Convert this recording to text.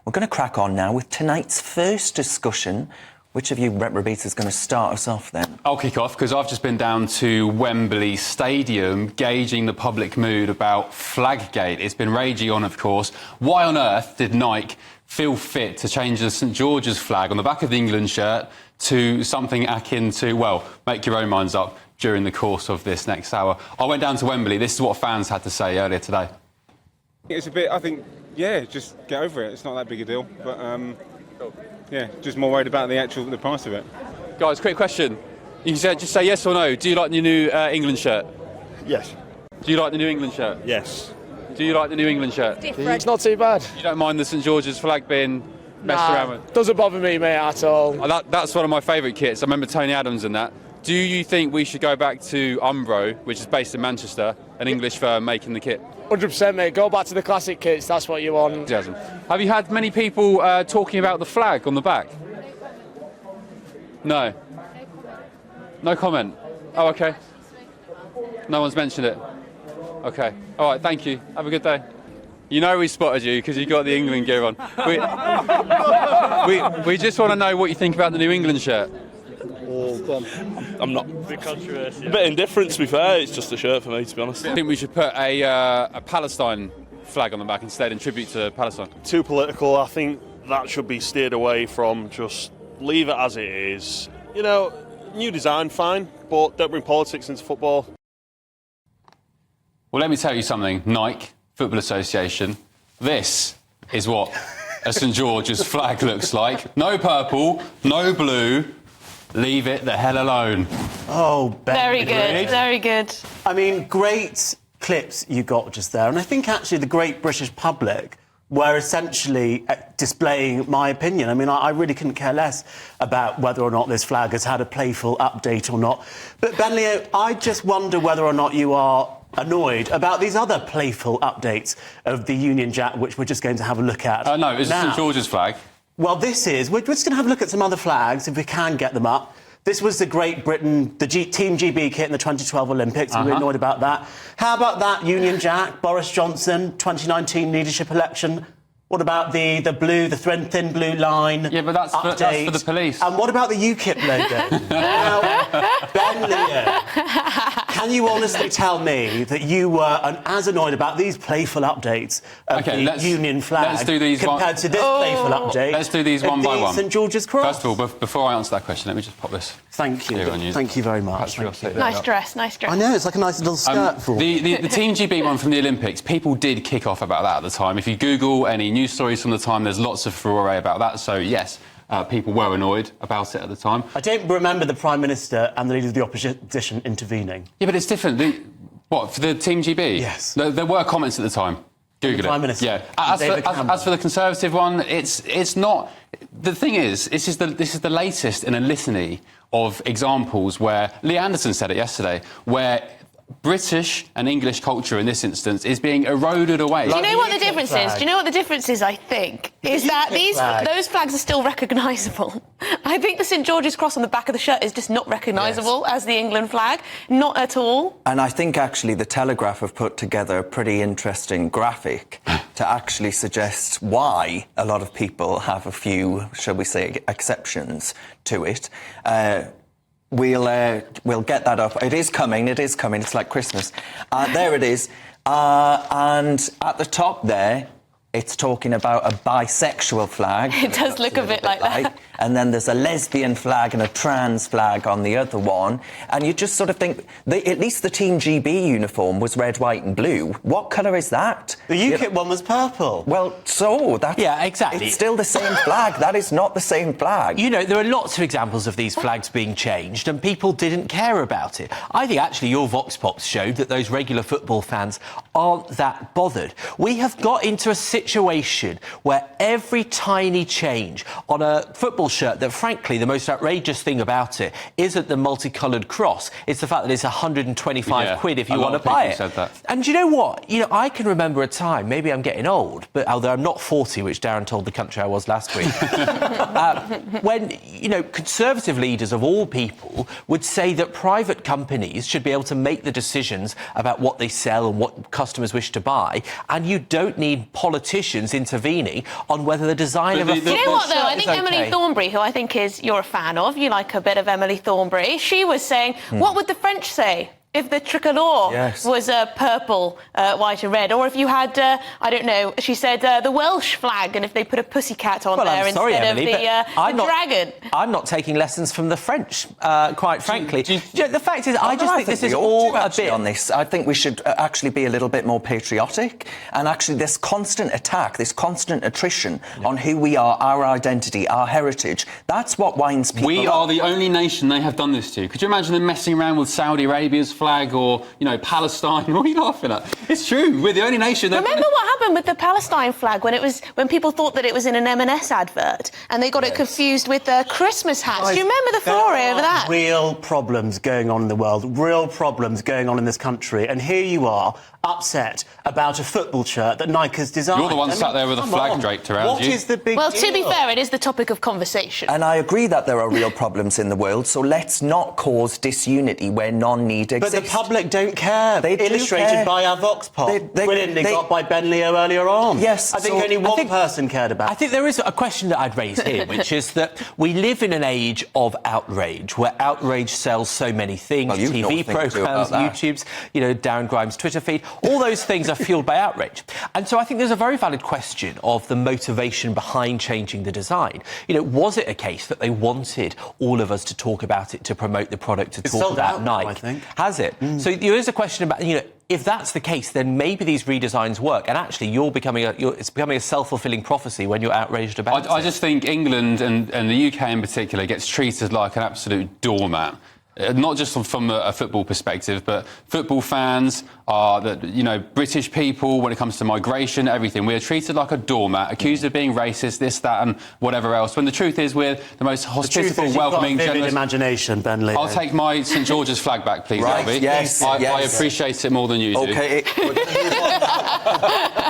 We're going to crack on now with tonight's first discussion. Which of you reprobates is going to start us off then? I'll kick off because I've just been down to Wembley Stadium gauging the public mood about Flaggate. It's been raging on, of course. Why on earth did Nike feel fit to change the St George's flag on the back of the England shirt to something akin to, well, make your own minds up during the course of this next hour. I went down to Wembley. This is what fans had to say earlier today. It's a bit, I think, yeah, just get over it. It's not that big a deal, but yeah, just more worried about the price of it. Guys, quick question. You said just say yes or no. Do you like the new England shirt? Yes. Do you like the new England shirt? Yes. Do you like the new England shirt? It's not too bad. You don't mind the St George's flag being messed around with? Doesn't bother me, mate, at all. That's one of my favourite kits. I remember Tony Adams and that. Do you think we should go back to Umbro, which is based in Manchester, an English firm making the kit? 100%, mate. Go back to the classic kits. That's what you want. Have you had many people talking about the flag on the back? No. No comment. Oh, OK. No one's mentioned it. OK. All right, thank you. Have a good day. You know we spotted you because you got the England gear on. We just want to know what you think about the new England shirt. I'm not. A bit indifferent, to be fair. It's just a shirt for me, to be honest. I think we should put a Palestine flag on the back instead in tribute to Palestine. Too political. I think that should be steered away from. Just leave it as it is. You know, new design, fine, but don't bring politics into football. Well, let me tell you something, Nike, Football Association. This is what a St George's flag looks like. No purple, no blue. Leave it the hell alone. Oh, Ben. Very good, very good. I mean, great clips you got just there. And I think actually the great British public were essentially displaying my opinion. I mean, I really couldn't care less about whether or not this flag has had a playful update or not. But, Ben Leo, I just wonder whether or not you are annoyed about these other playful updates of the Union Jack, which we're just going to have a look at. No, it's St George's flag. Well, we're just going to have a look at some other flags, if we can get them up. This was the Great Britain, Team GB kit in the 2012 Olympics. I'm really annoyed about that. How about that Union Jack, Boris Johnson, 2019 leadership election? What about the blue, the thin blue line? Yeah, but that's for the police. And what about the UKIP logo? Now, Ben Leo, can you honestly tell me that you were as annoyed about these playful updates of the Union flag compared to this playful update? Let's do these one by one. St George's Cross. First of all, before I answer that question, let me just pop this. Thank you. Thank you very much. Nice dress, nice dress. I know, it's like a nice little skirt for the Team GB one from the Olympics, people did kick off about that at the time. If you Google any news stories from the time, there's lots of furore about that. So, yes, people were annoyed about it at the time. I don't remember the Prime Minister and the Leader of the Opposition intervening. Yeah, but it's different. What, for the Team GB? Yes. There were comments at the time. Google it. Prime Minister. Yeah. As for the Conservative one, it's not... The thing is, this is the latest in a litany of examples where... Lee Anderson said it yesterday, where British and English culture in this instance is being eroded away. Do you know what the difference is? Do you know what the difference is, I think? Is that those flags are still recognisable. I think the St George's Cross on the back of the shirt is just not recognisable as the England flag. Not at all. And I think actually the Telegraph have put together a pretty interesting graphic to actually suggest why a lot of people have a few, shall we say, exceptions to it. We'll get that up. It is coming. It's like Christmas. There it is. And at the top there, it's talking about a bisexual flag. It does look a bit like that. And then there's a lesbian flag and a trans flag on the other one. And you just sort of think, at least the Team GB uniform was red, white and blue. What colour is that? The UKIP one was purple. Well, so that's... Yeah, exactly. It's still the same flag. That is not the same flag. You know, there are lots of examples of these flags being changed and people didn't care about it. I think actually your Vox Pops showed that those regular football fans aren't that bothered. We have got into a situation where every tiny change on a football shirt, that frankly the most outrageous thing about it isn't the multicoloured cross, it's the fact that it's 125 quid if you want to buy it. Said that. And do you know what? You know, I can remember a time, maybe I'm getting old, but although I'm not 40, which Darren told the country I was last week, when, you know, Conservative leaders of all people would say that private companies should be able to make the decisions about what they sell and what customers wish to buy, and you don't need politicians politicians intervening on whether the design of a Do you know what, though? I think okay. Emily Thornbury, who I think you're a fan of, you like a bit of Emily Thornbury, she was saying, what would the French say if the tricolour was purple, white and red? Or if you had, I don't know, she said the Welsh flag, and if they put a pussycat on there sorry, instead Emily, of the dragon. I'm not taking lessons from the French, quite frankly. The fact is, I just think this is all a bit... on this. I think we should actually be a little bit more patriotic, and actually this constant attack, this constant attrition on who we are, our identity, our heritage, that's what winds people We up. are the only nation they have done this to. Could you imagine them messing around with Saudi Arabia's flag or, Palestine? What are you laughing at? It's true. We're the only nation. Remember what happened with the Palestine flag when people thought that it was in an M&S advert and they got it confused with Christmas hats? Do you remember the furore over that? Real problems going on in the world, real problems going on in this country, and here you are upset about a football shirt that Nike has designed. You're the one sat there with a flag draped around you. What is the big Well, deal? to be fair, it is the topic of conversation. And I agree that there are real problems in the world, so let's not cause disunity where none need exist. But the public don't care. They do illustrated care. by our Vox Pop. Brilliantly got by Ben Leo earlier on. Yes, I think only one person cared about it. I think there is a question that I'd raise here, which is that we live in an age of outrage, where outrage sells so many things. Well, you've TV nothing to do programmes, about that. YouTube's, Darren Grimes' Twitter feed, all those things are fuelled by outrage. And so I think there's a very valid question of the motivation behind changing the design. Was it a case that they wanted all of us to talk about it, to promote the product, to talk about Nike? I think. Has it? So there is a question about, if that's the case, then maybe these redesigns work, and actually it's becoming a self-fulfilling prophecy when you're outraged about it. I just think England and the UK in particular gets treated like an absolute doormat. Not just from a football perspective, but football fans are, British people, when it comes to migration, everything. We are treated like a doormat, accused of being racist, this, that and whatever else, when the truth is we're the most hospitable, welcoming, generous... generous... imagination, Ben Leo. I'll take my St George's flag back, please, Right, Albie. yes, I yes. appreciate it more than you do. OK, we're going to move on.